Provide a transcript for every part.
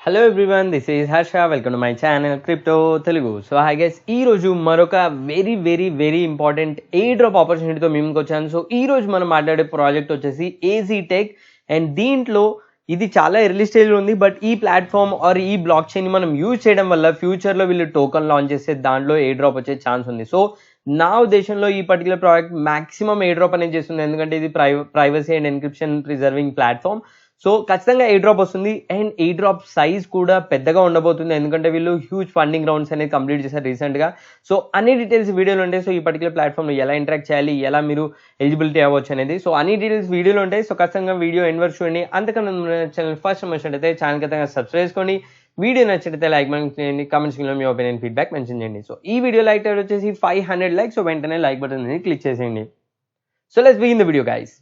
Hello everyone, this is Harsha. Welcome to my channel crypto Telugu. So hi guys, ఈ రోజు మరొక very important air drop ఆపర్చునిటీతో మేము వచ్చాను. So ఈ రోజు మనం మాట్లాడే ప్రాజెక్ట్ వచ్చేసి ఏజీ టెక్. అండ్ దీంట్లో ఇది చాలా ఎర్లీ స్టేజ్లో ఉంది, బట్ ఈ ప్లాట్ఫామ్ ఆర్ ఈ బ్లాక్ చైన్ మనం యూజ్ చేయడం వల్ల ఫ్యూచర్లో వీళ్ళు టోకన్ లాంచ్ చేస్తే దాంట్లో ఎయిర్ డ్రాప్ వచ్చే ఛాన్స్ ఉంది. సో నా ఉద్దేశంలో ఈ particular project maximum air drop అనేది చేస్తుంది, ఎందుకంటే ఇది privacy and encryption preserving platform. So ఖచ్చితంగా ఎయిర్ డ్రాప్ వస్తుంది. అండ్ ఎయిర్ డ్రాప్ సైజ్ కూడా పెద్దగా ఉండబోతుంది, ఎందుకంటే వీళ్ళు హ్యూజ్ ఫండింగ్ రౌండ్స్ అనేది కంప్లీట్ చేశారు రీసెంట్గా. సో అన్ని డీటెయిల్స్ వీడియోలు ఉంటాయి. సో ఈ పర్టికులర్ ప్లాట్ఫామ్లో ఎలా ఇంటరాక్ట్ చేయాలి, ఎలా మీరు ఎలిజిబిలిటీ అవ్వచ్చు అనేది, సో అన్ని డీటెయిల్స్ వీడియోలు ఉంటాయి. సో ఖచ్చితంగా వీడియో ఎండ్ వరకు చూడండి. అంతకన్నా ఛానల్ ఫస్ట్ వచ్చినట్టయితే ఛానల్ ఖచ్చితంగా సబ్స్క్రైబ్ చేసుకోండి. వీడియో నచ్చినట్లయితే లైక్ చేయండి, కామెంట్స్ లో మీ ఒపీనియన్ ఫీడ్బ్యాక్ మెన్షన్ చేయండి. సో ఈ వీడియో లైక్ వచ్చేసి 500 లైక్స్. సో వెంటనే లైక్ బటన్ అనేది క్లిక్ చేసేయండి. So let's begin the video guys.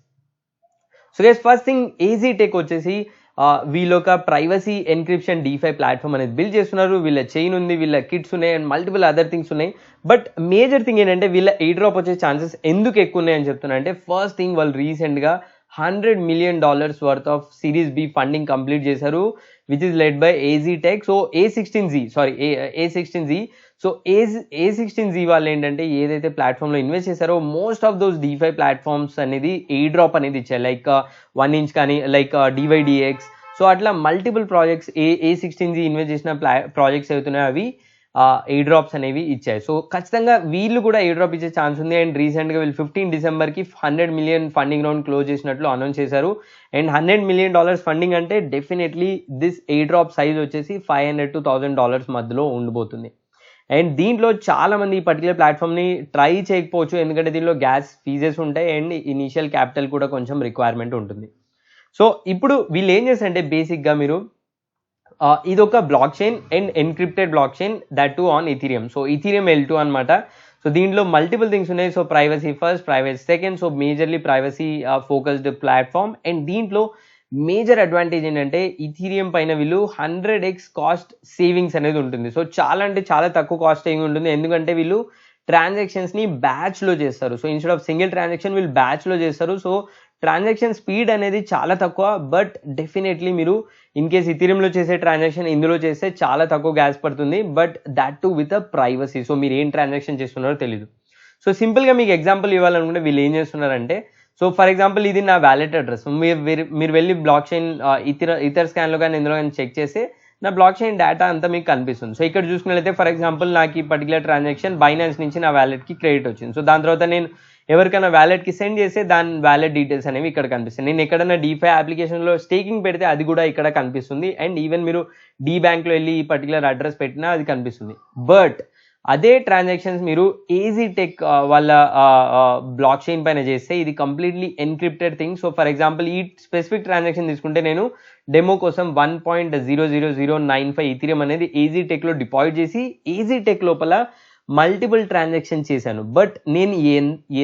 So guys, first thing, Aztec వచ్చేసి వీళ్ళు ఒక ప్రైవసీ ఎన్క్రిప్షన్ డీఫై ప్లాట్ఫామ్ అనేది బిల్డ్ చేస్తున్నారు. వీళ్ళ చైన్ ఉంది, వీళ్ళ కిట్స్ ఉన్నాయి, అండ్ మల్టిపుల్ అదర్ థింగ్స్ ఉన్నాయి. బట్ మేజర్ థింగ్ ఏంటంటే వీళ్ళ ఎయిర్ డ్రాప్ వచ్చే ఛాన్సెస్ ఎందుకు ఎక్కువ ఉన్నాయని చెప్తున్నా అంటే, ఫస్ట్ థింగ్, వాళ్ళు రీసెంట్గా $100 million worth of series B funding complete చేశారు, which is led by Aztec. So A16Z. So A16Z వాళ్ళు ఏంటంటే ఏదైతే ప్లాట్ఫామ్లో ఇన్వెస్ట్ చేశారో most of those DeFi platforms అనేది ఎయిర్ డ్రాప్ అనేది ఇచ్చాయి, లైక్ 1 inch కానీ, లైక్ DYDX. సో అట్లా మల్టిపుల్ ప్రాజెక్ట్స్ A16Z ఇన్వెస్ట్ చేసిన ప్రాజెక్ట్స్ అవుతున్నాయి, అవి ఎయిర్ డ్రాప్స్ అనేవి ఇచ్చాయి. సో ఖచ్చితంగా వీళ్ళు కూడా ఎయిర్ డ్రాప్ ఇచ్చే ఛాన్స్ ఉంది. అండ్ రీసెంట్గా వీళ్ళు 15 డిసెంబర్కి $100 million ఫండింగ్ రౌండ్ క్లోజ్ చేసినట్లు అనౌన్స్ చేశారు. అండ్ $100 million ఫండింగ్ అంటే definitely this air drop size వచ్చేసి $500 to $1,000 మధ్యలో ఉండబోతుంది. అండ్ దీంట్లో చాలా మంది ఈ పర్టికులర్ ప్లాట్ఫామ్ని ట్రై చేయకపోవచ్చు, ఎందుకంటే దీనిలో గ్యాస్ ఫీజెస్ ఉంటాయి అండ్ ఇనీషియల్ క్యాపిటల్ కూడా కొంచెం రిక్వైర్మెంట్ ఉంటుంది. సో ఇప్పుడు వీళ్ళు ఏం చేస్తారంటే, బేసిక్గా మీరు ఇది ఒక block chain and encrypted block chain, that to on Ethereum. So Ethereum L2 అనమాట. సో దీంట్లో మల్టిపుల్ థింగ్స్ ఉన్నాయి. So privacy first, privacy second. So majorly privacy focused platform. And దీంట్లో మేజర్ అడ్వాంటేజ్ ఏంటంటే, ఇథీరియం పైన వీళ్ళు 100x కాస్ట్ సేవింగ్స్ అనేది ఉంటుంది. So చాలా అంటే చాలా తక్కువ కాస్ట్ సేవింగ్ ఉంటుంది, ఎందుకంటే వీళ్ళు ట్రాన్సాక్షన్స్ని బ్యాచ్లో చేస్తారు. So instead of single transaction వీళ్ళు బ్యాచ్లో చేస్తారు. సో ట్రాన్సాక్షన్ స్పీడ్ అనేది చాలా తక్కువ, బట్ డెఫినెట్లీ మీరు ఇన్ కేస్ ఇథీరియంలో చేసే ట్రాన్సాక్షన్ ఇందులో చేస్తే చాలా తక్కువ గ్యాస్ పడుతుంది, but that to with a privacy. So మీరు ఏం ట్రాన్సాక్షన్ చేస్తున్నారో తెలీదు. సో సింపుల్గా మీకు ఎగ్జాంపుల్ ఇవ్వాలనుకుంటే వీళ్ళు ఏం చేస్తున్నారంటే, సో ఫర్ ఎగ్జాంపుల్ ఇది నా వ్యాలెట్ అడ్రస్. మీరు వెళ్ళి బ్లాక్ చైన్ ఇతర స్కాన్లో కానీ ఇందులో కానీ చెక్ చేస్తే నా బ్లాక్ చైన్ డేటా అంతా మీకు కనిపిస్తుంది. సో ఇక్కడ చూసుకున్నట్లయితే ఫర్ ఎగ్జాంపుల్ నాకు ఈ పర్టికులర్ ట్రాన్సాక్షన్ బైనాన్స్ నుంచి నా వ్యాలెట్కి క్రెడిట్ వచ్చింది. సో దాని తర్వాత నేను ఎవరికైనా వ్యాలెట్కి సెండ్ చేస్తే దాని వ్యాలెట్ డీటెయిల్స్ అనేవి ఇక్కడ కనిపిస్తాయి. నేను ఎక్కడైనా డీఫై అప్లికేషన్లో స్టేకింగ్ పెడితే అది కూడా ఇక్కడ కనిపిస్తుంది. అండ్ ఈవెన్ మీరు డీ బ్యాంక్లో వెళ్ళి ఈ పర్టికులర్ అడ్రస్ పెట్టినా అది కనిపిస్తుంది. బట్ అదే ట్రాన్సాక్షన్స్ మీరు ఏజీ టెక్ వాళ్ళ బ్లాక్ చైన్ పైన చేస్తే ఇది completely encrypted thing. So for example ఈ స్పెసిఫిక్ ట్రాన్సాక్షన్ తీసుకుంటే నేను డెమో కోసం 1.00095 ఇథీరియం అనేది ఏజీ టెక్లో డిపాజిట్ చేసి ఏజీ టెక్ లోపల మల్టిపుల్ ట్రాన్సాక్షన్ చేశాను. బట్ నేను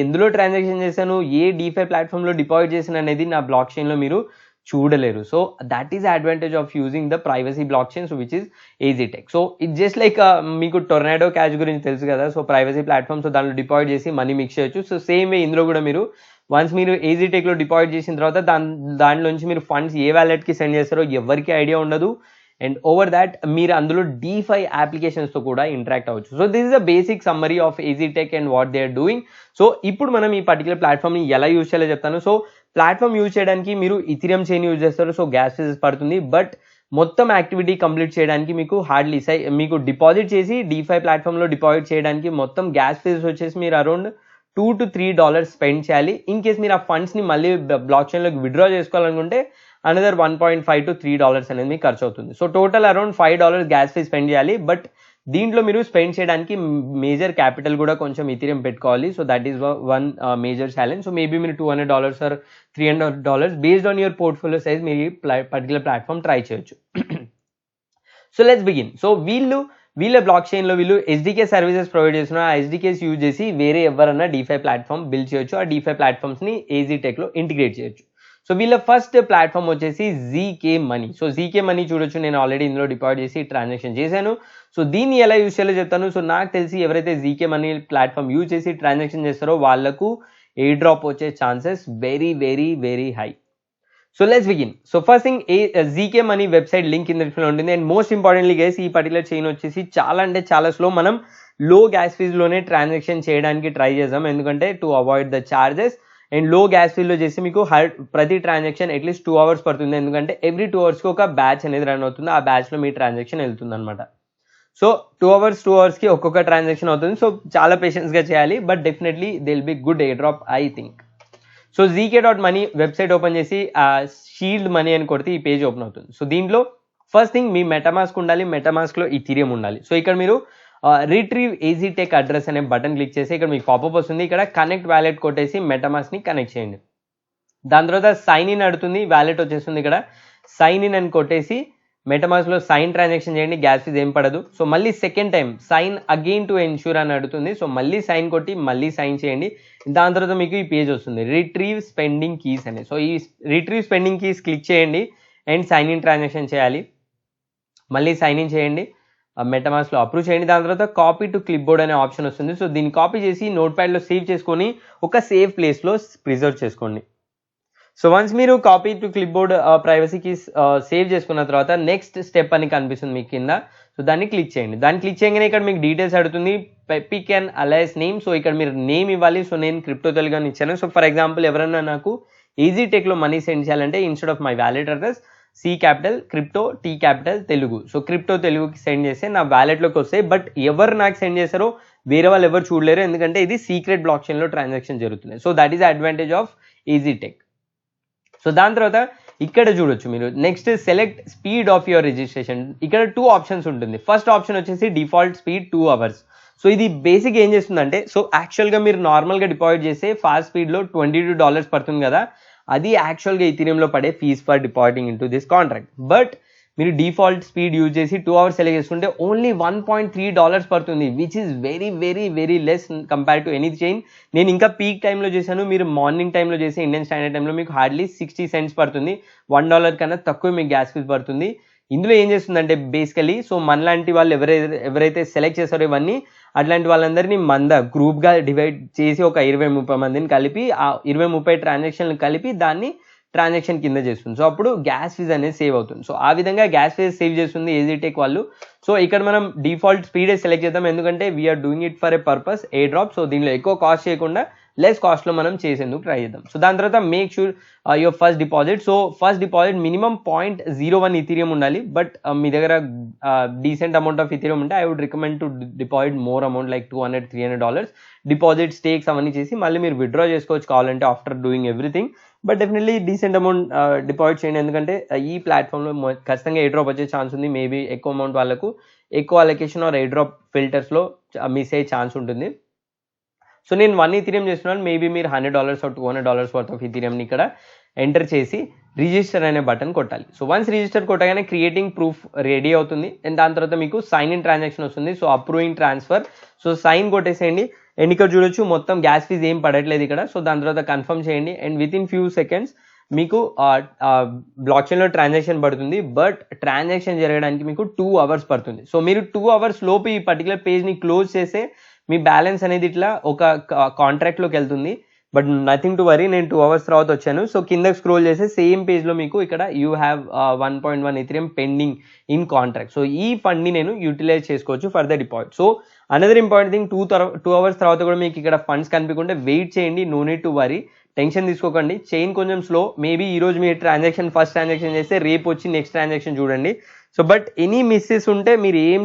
ఎందులో ట్రాన్సాక్షన్ చేశాను, ఏ డీఫై ప్లాట్ఫామ్లో డిపాజిట్ చేశాను అనేది నా బ్లాక్ చైన్లో మీరు చూడలేరు. So that is advantage of using the privacy block chain, so which is Aztec. So it just like మీకు టొర్నాడో క్యాష్ గురించి తెలుసు కదా. సో ప్రైవసీ ప్లాట్ఫామ్, సో దాంట్లో డిపాజిట్ చేసి మనీ మిక్స్ చేయొచ్చు. సో సేమ్ వే ఇందులో కూడా మీరు వన్స్ మీరు ఏజీ టెక్లో డిపాజిట్ చేసిన తర్వాత దాంట్లోంచి మీరు ఫండ్స్ ఏ వ్యాలెట్కి సెండ్ చేస్తారో ఎవరికి ఐడియా ఉండదు. అండ్ ఓవర్ దాట్ మీరు అందులో డీఫై అప్లికేషన్స్తో కూడా ఇంటరాక్ట్ అవ్వచ్చు. So this is the basic summary of Aztec and what they are doing. So ఇప్పుడు మనం ఈ పర్టికులర్ ప్లాట్ఫామ్ని ఎలా యూజ్ చేయాలో చెప్తాను. సో ప్లాట్ఫామ్ యూజ్ చేయడానికి మీరు ఇథీరియం చైన్ యూజ్ చేస్తారు, సో గ్యాస్ ఫీజెస్ పడుతుంది. బట్ మొత్తం యాక్టివిటీ కంప్లీట్ చేయడానికి మీకు హార్డ్లీ మీకు డిపాజిట్ చేసి డీఫై ప్లాట్ఫామ్లో డిపాజిట్ చేయడానికి మొత్తం గ్యాస్ ఫీజెస్ వచ్చేసి మీరు అరౌండ్ $2 to $3 స్పెండ్ చేయాలి. ఇన్ కేస్ మీరు ఆ ఫండ్స్ని మళ్ళీ బ్లాక్ చైన్లోకి విత్డ్రా చేసుకోవాలనుకుంటే అనదర్ $1.5 to $3 అనేది మీకు ఖర్చు అవుతుంది. So total around $5 gas fee spend చేయాలి. బట్ దీంట్లో మీరు స్పెండ్ చేయడానికి మేజర్ క్యాపిటల్ కూడా కొంచెం ఇథీరియం పెట్టుకోవాలి. So that is one major challenge. So maybe మీరు $200 or $300 based on your portfolio size మీరు ఈ పర్టికులర్ ప్లాట్ఫామ్ ట్రై చేయొచ్చు. So let's begin. సో వీళ్ళ బ్లాక్ చైన్లో వీళ్ళు ఎస్డికే సర్వీసెస్ ప్రొవైడ్ చేస్తున్నారు. ఆ ఎస్డికేస్ యూజ్ చేసి వేరే ఎవరన్నా డీఫై ప్లాట్ఫామ్ బిల్డ్ చేయొచ్చు. ఆ డీఫై ప్లాట్ఫామ్స్ని ఏజీ టెక్లో ఇంటిగ్రేట్ చేయొచ్చు. సో వీళ్ళ ఫస్ట్ ప్లాట్ఫామ్ వచ్చేసి GK money. So GK money చూడొచ్చు, నేను ఆల్రెడీ ఇందులో డిపాజిట్ చేసి ట్రాన్సాక్షన్ చేశాను. సో దీన్ని ఎలా యూజ్ చేయాలో చెప్తాను. సో నాకు తెలిసి ఎవరైతే జీకే మనీ ప్లాట్ఫామ్ యూజ్ చేసి ట్రాన్సాక్షన్ చేస్తారో వాళ్ళకు ఎయిర్ డ్రాప్ వచ్చే chances very high. So let's begin. So first thing GK money website link కింద డిస్ప్లే ఉంటుంది. అండ్ మోస్ట్ ఇంపార్టెంట్లీ గైస్ ఈ పర్టికులర్ చైన్ వచ్చేసి చాలా అంటే చాలా స్లో. మనం లో గ్యాస్ ఫీజ్లోనే ట్రాన్సాక్షన్ చేయడానికి ట్రై చేద్దాం, ఎందుకంటే to avoid the charges. And లో గ్యాస్ ఫీజ్లో చేసి మీకు ప్రతి ట్రాన్సాక్షన్ అట్లీస్ట్ 2 hours పడుతుంది, ఎందుకంటే ఎవ్రీ 2 hours ఒక బ్యాచ్ అనేది రన్ అవుతుంది. ఆ బ్యాచ్లో మీ ట్రాన్సాక్షన్ వెళ్తుంది అనమాట. సో 2 hours ఒక్కొక్క ట్రాన్సాక్షన్ అవుతుంది. సో చాలా పేషెన్స్గా చేయాలి, but definitely they will be good air drop I think. So zk.money website open చేసి షీల్డ్ మనీ అని కొడితే ఈ పేజ్ ఓపెన్ అవుతుంది. సో దీంట్లో ఫస్ట్ థింగ్ మీ మెటామాస్క్ ఉండాలి, మెటామాస్క్లో ఇథీరియం ఉండాలి. సో ఇక్కడ మీరు రిట్రీవ్ EasyTech అడ్రస్ అనే బటన్ క్లిక్ చేసి ఇక్కడ మీకు పాపప్ వస్తుంది. ఇక్కడ కనెక్ట్ వ్యాలెట్ కొట్టేసి మెటామాస్క్ని కనెక్ట్ చేయండి. దాని తర్వాత సైన్ ఇన్ అడుగుతుంది, వ్యాలెట్ వచ్చేస్తుంది. ఇక్కడ సైన్ ఇన్ అని కొట్టేసి మెటామాస్క్లో సైన్ ట్రాన్సాక్షన్ చేయండి, గ్యాస్ ఫీజ్ ఏం పడదు. సో మళ్ళీ second time sign again to ensure అని అడుగుతుంది. సో మళ్ళీ సైన్ కొట్టి మళ్ళీ సైన్ చేయండి. దాని తర్వాత మీకు ఈ పేజ్ వస్తుంది రిట్రీవ్ స్పెండింగ్ కీస్ అని. సో ఈ రిట్రీవ్ స్పెండింగ్ కీస్ క్లిక్ చేయండి అండ్ సైన్ ఇన్ ట్రాన్సాక్షన్ చేయాలి. మళ్ళీ సైన్ ఇన్ చేయండి, మెటామాస్క్లో అప్రూవ్ చేయండి. దాని తర్వాత కాపీ టు క్లిప్ బోర్డ్ అనే ఆప్షన్ వస్తుంది. సో దీన్ని కాపీ చేసి నోట్ ప్యాడ్లో సేవ్ చేసుకొని ఒక సేఫ్ ప్లేస్లో ప్రిజర్వ్ చేసుకోండి. సో వన్స్ మీరు కాపీ టు క్లిప్ బోర్డ్ ప్రైవసీకి సేవ్ చేసుకున్న తర్వాత నెక్స్ట్ స్టెప్ అని కనిపిస్తుంది మీకు కింద. సో దాన్ని క్లిక్ చేయండి. దాన్ని క్లిక్ చేయగానే ఇక్కడ మీకు డీటెయిల్స్ అడుగుతుంది, pick and alias name. So ఇక్కడ మీరు నేమ్ ఇవ్వాలి. సో నేను క్రిప్టో తెలుగు అని ఇచ్చాను. సో ఫర్ ఎగ్జాంపుల్ ఎవరైనా నాకు EasyTechలో మనీ సెండ్ చేయాలంటే instead of my wallet address C capital crypto, T capital Telugu. So crypto తెలుగుకి సెండ్ చేస్తే నా వ్యాలెట్లోకి వస్తాయి. బట్ ఎవరు నాకు సెండ్ చేస్తారో వేరే వాళ్ళు ఎవరు చూడలేరు, ఎందుకంటే ఇది సీక్రెట్ బ్లాక్ చైన్లో ట్రాన్సాక్షన్ జరుగుతున్నాయి. So that is advantage of EasyTech. So దాని తర్వాత ఇక్కడ చూడొచ్చు మీరు next select speed of your registration. ఇక్కడ 2 ఆప్షన్స్ ఉంటుంది. ఫస్ట్ ఆప్షన్ వచ్చేసి డిఫాల్ట్ స్పీడ్ 2 hours. సో ఇది బేసిక్ ఏం చేస్తుందంటే, సో యాక్చువల్గా మీరు నార్మల్గా డిపాజిట్ చేస్తే ఫాస్ట్ స్పీడ్లో $22 పడుతుంది కదా, అది యాక్చువల్గా ఇథీరియంలో పడే fees for depositing in to this contract. But మీరు డిఫాల్ట్ స్పీడ్ యూజ్ చేసి 2 hours సెలెక్ట్ చేసుకుంటే ఓన్లీ $1.3 పడుతుంది, which is very very very less compare to any chain. నేను ఇంకా పీక్ టైంలో చేశాను, మీరు మార్నింగ్ టైంలో చేసి ఇండియన్ స్టాండర్డ్ టైంలో మీకు హార్డ్లీ 60 cents పడుతుంది. $1 కన్నా తక్కువ మీకు గ్యాస్ ఫీజ్ పడుతుంది. ఇందులో ఏం చేస్తుందంటే బేసికలీ, సో మనలాంటి వాళ్ళు ఎవరైతే సెలెక్ట్ చేస్తారో ఇవన్నీ, అట్లాంటి వాళ్ళందరినీ గ్రూప్గా డివైడ్ చేసి ఒక 20-30 మందిని కలిపి ఆ 20-30 ట్రాన్సాక్షన్లు కలిపి దాన్ని ట్రాన్సాక్షన్ కింద చేస్తుంది. సో అప్పుడు గ్యాస్ ఫీజ్ అనేది సేవ్ అవుతుంది. సో ఆ విధంగా గ్యాస్ ఫీజ్ సేవ్ చేస్తుంది EasyTech వాళ్ళు. సో ఇక్కడ మనం డిఫాల్ట్ స్పీడే సెలెక్ట్ చేద్దాం, ఎందుకంటే we're doing it for a purpose air drop. So దీనిలో ఎక్కువ కాస్ట్ చేయకుండా లెస్ కాస్ట్లో మనం చేసేందుకు ట్రై చేద్దాం. సో దాని తర్వాత make sure your first deposit. So first deposit minimum 0.01 ethereum ఉండాలి. బట్ మీ దగ్గర డీసెంట్ అమౌంట్ ఆఫ్ ఇథీరియం ఉంటే I would recommend to deposit more amount like $200-300 deposit stakes అవన్నీ చేసి మళ్ళీ మీరు విత్డ్రా చేసుకోవచ్చు కావాలంటే after doing everything. But definitely decent amount deposit చేయండి, ఎందుకంటే ఈ ప్లాట్ఫామ్లో ఖచ్చితంగా ఎయిర్ డ్రాప్ వచ్చే ఛాన్స్ ఉంది. మేబీ ఎక్కువ అమౌంట్ వాళ్ళకు ఎక్కువ allocation or air drop ఫిల్టర్స్లో miss అయ్యే ఛాన్స్ ఉంటుంది. సో నేను 1 ఇథీరియం చేస్తున్నాను, మేబీ మీరు $100 or $200 వర్త్ ఆఫ్ ఇథీరియంని ఇక్కడ ఎంటర్ చేసి రిజిస్టర్ అనే బటన్ కొట్టాలి. సో వన్స్ రిజిస్టర్ కొట్టగానే క్రియేటింగ్ ప్రూఫ్ రెడీ అవుతుంది. అండ్ దాని తర్వాత మీకు సైన్ ఇన్ ట్రాన్సాక్షన్ వస్తుంది. So approving transfer. So sign కొట్టేసేయండి. అండ్ ఇక్కడ చూడొచ్చు మొత్తం గ్యాస్ ఫీజ్ ఏం పడట్లేదు ఇక్కడ. సో దాని తర్వాత కన్ఫర్మ్ చేయండి. And with in few seconds మీకు బ్లాక్ చైన్లో ట్రాన్సాక్షన్ పడుతుంది. బట్ ట్రాన్సాక్షన్ జరగడానికి మీకు 2 hours పడుతుంది. సో మీరు 2 hours లోపు ఈ పర్టికులర్ పేజ్ని క్లోజ్ చేస్తే మీ బ్యాలెన్స్ అనేది ఇట్లా ఒక కాంట్రాక్ట్లోకి వెళ్తుంది. బట్ నథింగ్ టు వరీ, నేను 2 hours తర్వాత వచ్చాను. సో కిందకి స్క్రోల్ చేస్తే సేమ్ పేజ్లో మీకు ఇక్కడ you have 1.1 ethereum pending in contract. So ఈ ఫండ్ని నేను యూటిలైజ్ చేసుకోవచ్చు for the deposit. So another important thing, 2 hours తర్వాత కూడా మీకు ఇక్కడ ఫండ్స్ కనిపించకుంటే వెయిట్ చేయండి. No need to worry, tension తీసుకోకండి. చైన్ కొంచెం స్లో. మేబీ ఈరోజు మీరు ఫస్ట్ ట్రాన్సాక్షన్ చేస్తే రేపు వచ్చి నెక్స్ట్ ట్రాన్సాక్షన్ చూడండి. సో బట్ ఎనీ మిస్సెస్ ఉంటే మీరు ఏం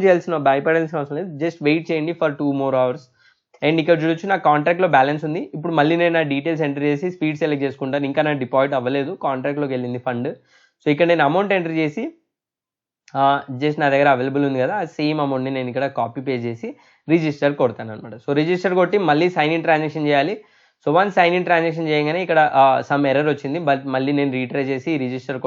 భయపడాల్సిన అవసరం లేదు. జస్ట్ వెయిట్ చేయండి ఫర్ 2 more hours. అండ్ ఇక్కడ చూడొచ్చు నా కాంట్రాక్ట్లో బ్యాలెన్స్ ఉంది. ఇప్పుడు మళ్ళీ నేను నా డీటెయిల్స్ ఎంటర్ చేసి స్పీడ్ సెలెక్ట్ చేసుకుంటాను. ఇంకా నా డిపాజిట్ అవ్వలేదు, కాంట్రాక్ట్లోకి వెళ్ళింది ఫండ్. సో ఇక్కడ నేను అమౌంట్ ఎంటర్ చేసి జస్ట్ నా దగ్గర అవైలబుల్ ఉంది కదా, ఆ సేమ్ అమౌంట్ని నేను ఇక్కడ కాపీ పేస్ట్ చేసి రిజిస్టర్ కొడతాను అనమాట. సో రిజిస్టర్ కొట్టి మళ్ళీ సైన్ ఇన్ ట్రాన్సాక్షన్ చేయాలి. So once sign in transaction చేయగానే ఇక్కడ సమ్ ఎర్రర్ వచ్చింది. బట్ మళ్ళీ నేను రీట్రై చేసి రిజిస్టర్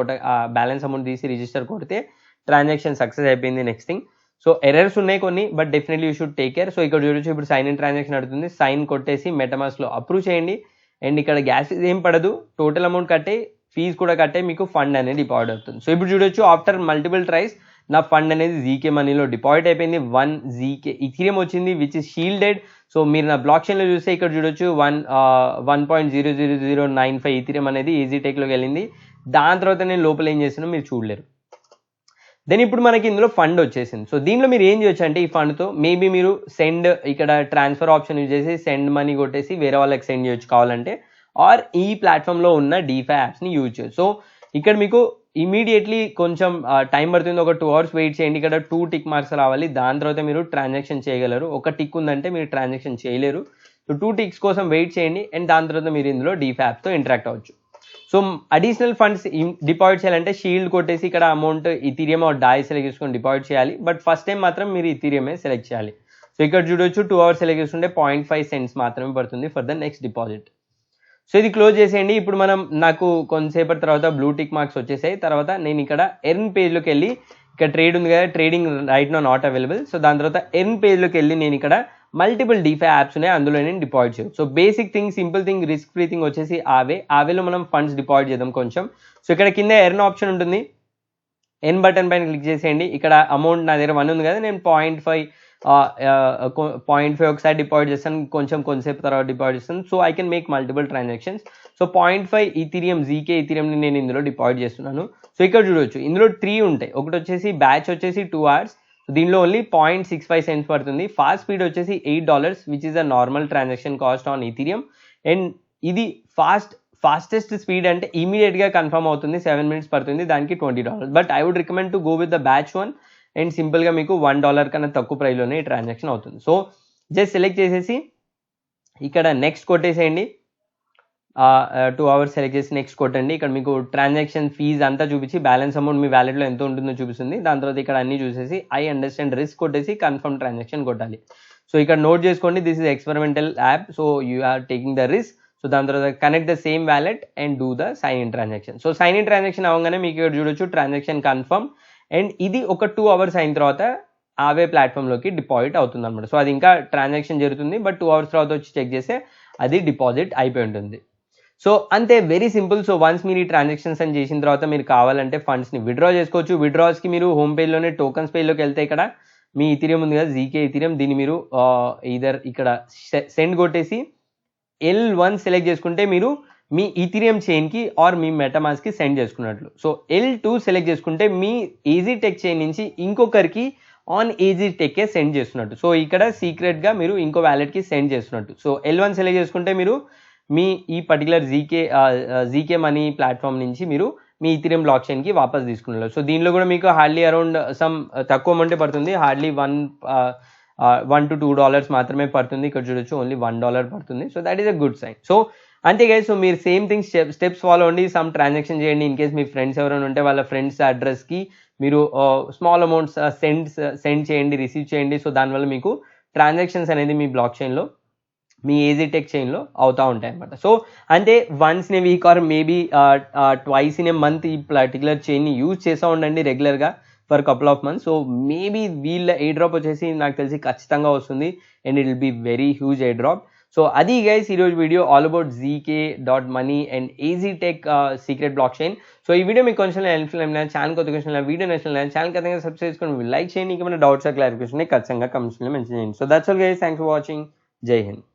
బ్యాలెన్స్ అమౌంట్ తీసి రిజిస్టర్ కొడితే ట్రాన్సాక్షన్ సక్సెస్ అయిపోయింది. నెక్స్ట్ థింగ్, సో ఎర్రర్స్ ఉన్నాయి కొన్ని, but definitely you should take care. So ఇక్కడ చూడొచ్చు ఇప్పుడు సైన్ ఇన్ ట్రాన్సాక్షన్ అడుగుతుంది. సైన్ కొట్టేసి మెటామాస్క్లో అప్రూవ్ చేయండి. అండ్ ఇక్కడ గ్యాస్ ఏం పడదు, టోటల్ అమౌంట్ కట్టే ఫీజ్ కూడా కట్టే మీకు ఫండ్ అనేది డిపాజిట్ అవుతుంది. సో ఇప్పుడు చూడొచ్చు ఆఫ్టర్ మల్టిపుల్ ట్రైస్ నా ఫండ్ అనేది జీకే మనీలో డిపాజిట్ అయిపోయింది. 1 ZK ఇథీరియం వచ్చింది విచ్ ఇస్ షీల్డెడ్. సో మీరు నా బ్లాక్ చైన్లో చూస్తే ఇక్కడ చూడొచ్చు 1.00095 ఇథీరియం అనేది EasyTechలోకి వెళ్ళింది. దాని తర్వాత నేను లోపల ఏం చేసినా మీరు చూడలేరు. దెన్ ఇప్పుడు మనకి ఇందులో ఫండ్ వచ్చేసింది. సో దీనిలో మీరు ఏం చేయొచ్చు అంటే ఈ ఫండ్తో మేబీ మీరు సెండ్ ఇక్కడ ట్రాన్స్ఫర్ ఆప్షన్ యూజ్ చేసి సెండ్ మనీ కొట్టేసి వేరే వాళ్ళకి సెండ్ చేయొచ్చు కావాలంటే, ఆర్ ఈ ప్లాట్ఫామ్లో ఉన్న DeFi యాప్స్ని యూజ్ చేయొచ్చు. సో ఇక్కడ మీకు ఇమీడియట్లీ కొంచెం టైం పడుతుంది, ఒక 2 hours వెయిట్ చేయండి. ఇక్కడ 2 టిక్ మార్క్స్ రావాలి, దాని తర్వాత మీరు ట్రాన్సాక్షన్ చేయగలరు. ఒక టిక్ ఉందంటే మీరు ట్రాన్సాక్షన్ చేయలేరు. సో 2 టిక్స్ కోసం వెయిట్ చేయండి అండ్ దాని తర్వాత మీరు ఇందులో DeFi యాప్స్తో ఇంటరాక్ట్ అవ్వచ్చు. సో అడిషనల్ ఫండ్స్ డిపాజిట్ చేయాలంటే షీల్డ్ కొట్టేసి ఇక్కడ amount ethereum or DAI select చేసుకొని డిపాజిట్ చేయాలి. బట్ ఫస్ట్ టైం మాత్రం మీరు ఇథీరియమే సెలెక్ట్ చేయాలి. సో ఇక్కడ చూడొచ్చు 2 hours సెలెక్ట్ చేసుకుంటే 0.5 cents మాత్రమే పడుతుంది for the next deposit. So ఇది క్లోజ్ చేసేయండి. ఇప్పుడు నాకు కొంతసేపటి తర్వాత బ్లూ టిక్ మార్క్స్ వచ్చేసాయి. తర్వాత నేను ఇక్కడ ఎర్న్ పేజ్లోకి వెళ్ళి, ఇక్కడ ట్రేడ్ ఉంది కదా, trading right no not available. So దాని తర్వాత ఎర్న్ పేజ్లోకి వెళ్ళి నేను ఇక్కడ మల్టిపుల్ DeFi యాప్స్ ఉన్నాయి, అందులో నేను డిపాజిట్ చేయొచ్చు. So basic thing, simple thing, risk free thing వచ్చేసి ఆవేలో మనం ఫండ్స్ డిపాజిట్ చేద్దాం కొంచెం. సో ఇక్కడ కింద ఎర్న్ ఆప్షన్ ఉంటుంది, ఎర్న్ బటన్ పైన క్లిక్ చేసేయండి. ఇక్కడ అమౌంట్ నా దగ్గర 1 ఉంది కదా, నేను 0.5 ఒకసారి డిపాజిట్ చేస్తాను, కొంతసేపు తర్వాత డిపాజిట్ చేస్తాను. So I can make multiple transactions. So 0.5 Ethereum ZK ఈథీరియంని నేను ఇందులో డిపాజిట్ చేస్తున్నాను. సో ఇక్కడ చూడవచ్చు ఇందులో 3 ఉంటాయి. ఒకటి వచ్చేసి బ్యాచ్ వచ్చేసి 2 hours. దీనిలో ఓన్లీ 0.65 cents పడుతుంది. ఫాస్ట్ స్పీడ్ వచ్చేసి $8 which is a normal transaction cost on ethereum. And ఇది ఫాస్టెస్ట్ స్పీడ్ అంటే ఇమీడియట్గా కన్ఫర్మ్ అవుతుంది, 7 minutes పడుతుంది, దానికి $20. But I would recommend to go with the batch one and సింపుల్గా మీకు $1 కన్నా తక్కువ ప్రైస్లోనే ఈ ట్రాన్సాక్షన్ అవుతుంది. సో జస్ట్ సెలెక్ట్ చేసేసి ఇక్కడ నెక్స్ట్ కొట్టేసేయండి. 2 hours సెలెక్ట్ చేసి నెక్స్ట్ కొట్టండి. ఇక్కడ మీకు ట్రాన్సాక్షన్ ఫీజ్ అంతా చూపించి బ్యాలెన్స్ అమౌంట్ మీ వ్యాలెట్లో ఎంత ఉంటుందో చూపిస్తుంది. దాని తర్వాత ఇక్కడ అన్ని చూసేసి ఐ అండర్స్టాండ్ రిస్క్ కొట్టేసి కన్ఫర్మ్ ట్రాన్సాక్షన్ కొట్టాలి. సో ఇక్కడ నోట్ చేసుకోండి, this is experimental app, so you are taking the risk. So దాని తర్వాత connect the same wallet and do the sign in transaction. So sign in transaction అవ్వగానే మీకు ఇక్కడ చూడొచ్చు ట్రాన్సాక్షన్ కన్ఫర్మ్. అండ్ ఇది ఒక 2 hours అయిన తర్వాత ఆవే ప్లాట్ఫామ్లోకి డిపాజిట్ అవుతుంది అనమాట. సో అది ఇంకా ట్రాన్సాక్షన్ జరుగుతుంది, బట్ 2 hours తర్వాత వచ్చి చెక్ చేస్తే అది డిపాజిట్ అయిపోయి ఉంటుంది. సో అంతే, వెరీ సింపుల్. సో వన్స్ మీరు ఈ ట్రాన్సాక్షన్స్ అని చేసిన తర్వాత మీరు కావాలంటే ఫండ్స్ని విత్డ్రా చేసుకోవచ్చు. విత్డ్రాస్కి మీరు హోమ్ పేజ్లోనే టోకన్స్ పేజ్లోకి వెళ్తే ఇక్కడ మీ ఇథీరియం ఉంది కదా, ZK ఈథీరియం, దీన్ని మీరు ఈదర్ ఇక్కడ సెండ్ కొట్టేసి L1 సెలెక్ట్ చేసుకుంటే మీరు మీ ఈథీరియం చైన్కి ఆర్ మీ మెటామాస్కి సెండ్ చేసుకున్నట్లు. సో L2 సెలెక్ట్ చేసుకుంటే మీ ఈజీటెక్ చైన్ నుంచి ఇంకొకరికి ఆన్ ఈజీటెక్కే సెండ్ చేస్తున్నట్టు. సో ఇక్కడ సీక్రెట్గా మీరు ఇంకో వ్యాలెట్కి సెండ్ చేస్తున్నట్టు. సో L1 సెలెక్ట్ చేసుకుంటే మీరు మీ ఈ పర్టికులర్ ZK మనీ ప్లాట్ఫామ్ నుంచి మీరు మీ ఈథీరియం బ్లాక్ చైన్కి వాపస్ తీసుకున్నారు. సో దీనిలో కూడా మీకు హార్డ్లీ అరౌండ్ తక్కువ అమౌంటే పడుతుంది, హార్డ్లీ $1 to $2 మాత్రమే పడుతుంది. ఇక్కడ చూడొచ్చు ఓన్లీ $1 పడుతుంది. So that is a good sign. So అంతే గైస్, సో మీరు సేమ్ థింగ్స్ స్టెప్స్ ఫాలో అవ్వండి, సమ్ ట్రాన్సాక్షన్ చేయండి. ఇన్ కేస్ మీ ఫ్రెండ్స్ ఎవరైనా ఉంటే వాళ్ళ ఫ్రెండ్స్ అడ్రస్కి మీరు స్మాల్ అమౌంట్స్ సెండ్ చేయండి, రిసీవ్ చేయండి. సో దానివల్ల మీకు ట్రాన్సాక్షన్స్ అనేది మీ బ్లాక్ చైన్లో, మీ ఈజీటెక్ చైన్లో అవుతూ ఉంటాయి అనమాట. సో అంటే once in a week or maybe twice in a month ఈ పర్టికులర్ చైన్ని యూజ్ చేస్తూ ఉండండి రెగ్యులర్గా for couple of months. So maybe వీళ్ళ ఎయిర్ డ్రాప్ వచ్చేసి నాకు తెలిసి ఖచ్చితంగా వస్తుంది and it will be very huge air drop. So అది గైస్ ఈరోజు video all about ZK.money and Aztec secret block chain. So ఈ వీడియో మీకు కొంచెం హెల్ప్ఫుల్ అయినా, ఛానల్ కొత్త క్వశ్చన్ వీడియో నచ్చిన ఛానల్ ఖచ్చితంగా సబ్స్క్రైబ్ చేసుకొని లైక్ చేయండి. ఇంకేమైనా డౌట్స్ క్లారిఫికేషన్ ఖచ్చితంగా కమెంట్స్లో మెన్షన్ చేయండి. So that's all guys, thanks for watching. జై హింద్.